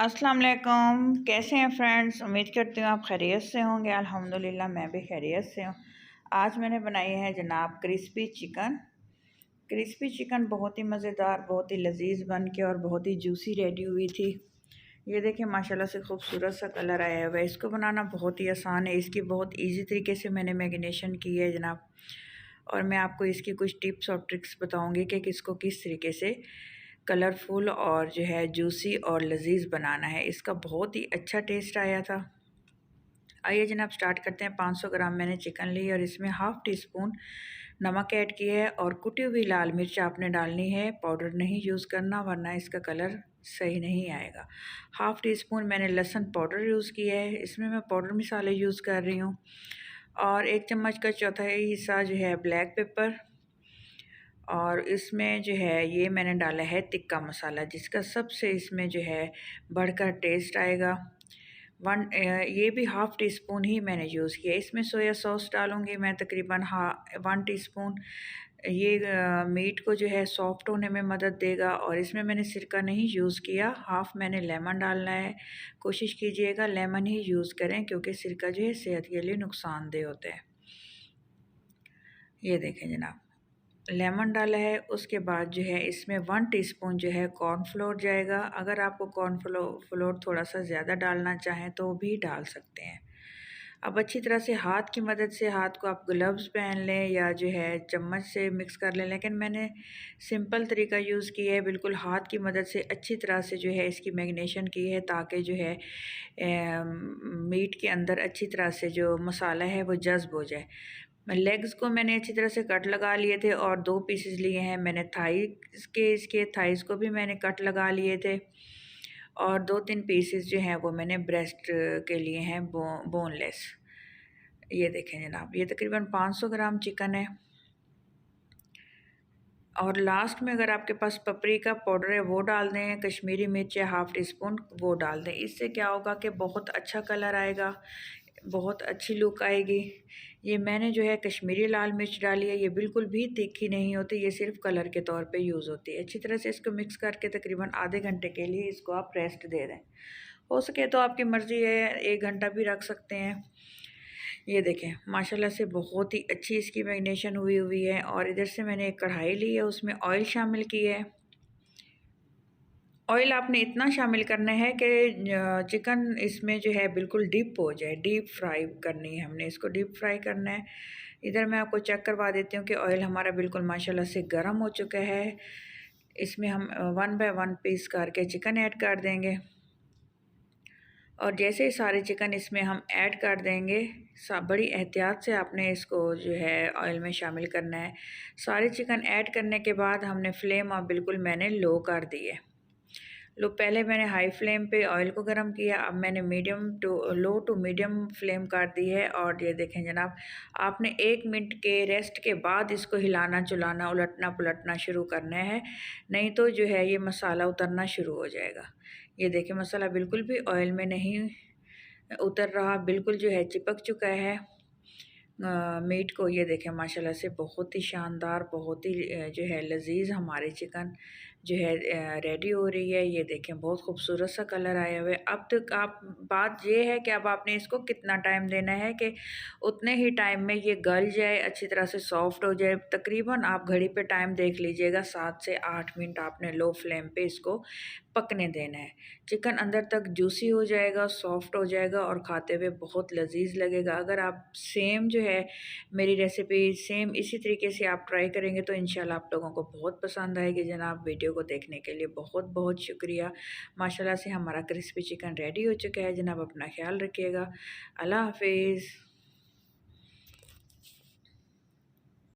अस्सलाम वालेकुम। कैसे हैं फ्रेंड्स? उम्मीद करती हूँ आप खैरियत से होंगे। अल्हम्दुलिल्लाह मैं भी खैरियत से हूँ। आज मैंने बनाई है जनाब क्रिस्पी चिकन। क्रिस्पी चिकन बहुत ही मज़ेदार, बहुत ही लजीज बन के और बहुत ही जूसी रेडी हुई थी। ये देखिए माशाल्लाह से खूबसूरत सा कलर आया हुआ है। इसको बनाना बहुत ही आसान है। इसकी बहुत ईजी तरीके से मैंने मैरिनेशन की है जनाब, और मैं आपको इसकी कुछ टिप्स और ट्रिक्स बताऊँगी कि किसको किस तरीके से कलरफुल और जो है जूसी और लजीज बनाना है। इसका बहुत ही अच्छा टेस्ट आया था। आइए जनाब स्टार्ट करते हैं। 500 ग्राम मैंने चिकन ली और इसमें हाफ़ टी स्पून नमक ऐड किया है, और कुटी हुई लाल मिर्च आपने डालनी है, पाउडर नहीं यूज़ करना वरना इसका कलर सही नहीं आएगा। हाफ़ टी स्पून मैंने लहसुन पाउडर यूज़ किया है, इसमें मैं पाउडर मसाले यूज़ कर रही हूँ, और 1 चम्मच का चौथाई हिस्सा जो है ब्लैक पेपर, और इसमें जो है ये मैंने डाला है टिक्का मसाला, जिसका सबसे इसमें जो है बढ़कर टेस्ट आएगा। ये भी हाफ़ टी स्पून ही मैंने यूज़ किया। इसमें सोया सॉस डालूँगी मैं तकरीबन 1 टीस्पून। ये मीट को जो है सॉफ्ट होने में मदद देगा, और इसमें मैंने सिरका नहीं यूज़ किया। हाफ़ मैंने लेमन डालना है। कोशिश कीजिएगा लेमन ही यूज़ करें, क्योंकि सिरका जो है सेहत के लिए नुकसानदेह होता है। ये देखें जनाब, लेमन डाला है। उसके बाद जो है इसमें 1 टीस्पून जो है कॉर्नफ्लोर जाएगा। अगर आपको कॉर्नफ्लोर थोड़ा सा ज़्यादा डालना चाहें तो भी डाल सकते हैं। अब अच्छी तरह से हाथ की मदद से, हाथ को आप ग्लव्स पहन लें या जो है चम्मच से मिक्स कर लें, लेकिन मैंने सिंपल तरीका यूज़ किया है। बिल्कुल हाथ की मदद से अच्छी तरह से जो है इसकी मैरिनेशन की है, ताकि जो है मीट के अंदर अच्छी तरह से जो मसाला है वो जज़्ब हो जाए। लेग्स को मैंने अच्छी तरह से कट लगा लिए थे, और 2 पीसेस लिए हैं मैंने इसके थाइज़ को भी मैंने कट लगा लिए थे, और 2-3 पीसेस जो हैं वो मैंने ब्रेस्ट के लिए हैं बोनलेस। ये देखें जनाब, ये तकरीबन 500 ग्राम चिकन है। और लास्ट में अगर आपके पास पपरिका पाउडर है वो डाल दें, कश्मीरी मिर्च है हाफ़ टी स्पून वो डाल दें। इससे क्या होगा कि बहुत अच्छा कलर आएगा, बहुत अच्छी लुक आएगी। ये मैंने जो है कश्मीरी लाल मिर्च डाली है, ये बिल्कुल भी तीखी नहीं होती, ये सिर्फ़ कलर के तौर पे यूज़ होती है। अच्छी तरह से इसको मिक्स करके तकरीबन आधे घंटे के लिए इसको आप रेस्ट दे दें। हो सके तो आपकी मर्ज़ी है 1 घंटा भी रख सकते हैं। ये देखें माशाल्लाह से बहुत ही अच्छी इसकी मैरिनेशन हुई है। और इधर से मैंने एक कढ़ाई ली है, उसमें ऑयल शामिल किया है। ऑयल आपने इतना शामिल करना है कि चिकन इसमें जो है बिल्कुल डीप हो जाए, डीप फ्राई करनी है, हमने इसको डीप फ्राई करना है। इधर मैं आपको चेक करवा देती हूँ कि ऑयल हमारा बिल्कुल माशाल्लाह से गर्म हो चुका है। इसमें हम 1 बाय 1 पीस करके चिकन ऐड कर देंगे, और जैसे ही सारे चिकन इसमें हम ऐड कर देंगे, बड़ी एहतियात से आपने इसको जो है ऑयल में शामिल करना है। सारे चिकन ऐड करने के बाद हमने फ्लेम अब बिल्कुल मैंने लो कर दी है। पहले मैंने हाई फ्लेम पे ऑयल को गर्म किया, अब मैंने लो टू मीडियम फ्लेम कर दी है। और ये देखें जनाब, आपने 1 मिनट के रेस्ट के बाद इसको हिलाना चलाना, उलटना पुलटना शुरू करना है, नहीं तो जो है ये मसाला उतरना शुरू हो जाएगा। ये देखें मसाला बिल्कुल भी ऑयल में नहीं उतर रहा, बिल्कुल जो है चिपक चुका है मीट को। ये देखें माशाल्लाह से बहुत ही शानदार, बहुत ही जो है लजीज हमारे चिकन जो है रेडी हो रही है। ये देखें बहुत खूबसूरत सा कलर आया हुआ है। अब तक आप बात ये है कि अब आपने इसको कितना टाइम देना है कि उतने ही टाइम में ये गल जाए, अच्छी तरह से सॉफ्ट हो जाए। तकरीबन आप घड़ी पे टाइम देख लीजिएगा, 7 से 8 मिनट आपने लो फ्लेम पे इसको पकने देना है। चिकन अंदर तक जूसी हो जाएगा, सॉफ्ट हो जाएगा, और खाते हुए बहुत लजीज लगेगा। अगर आप सेम जो है मेरी रेसिपी सेम इसी तरीके से आप ट्राई करेंगे तो इंशाल्लाह आप लोगों को बहुत पसंद आएगी। जनाब वीडियो को देखने के लिए बहुत बहुत शुक्रिया। माशाल्लाह से हमारा क्रिस्पी चिकन रेडी हो चुका है। जनाब अपना ख्याल रखिएगा। अल्लाह हाफिज़।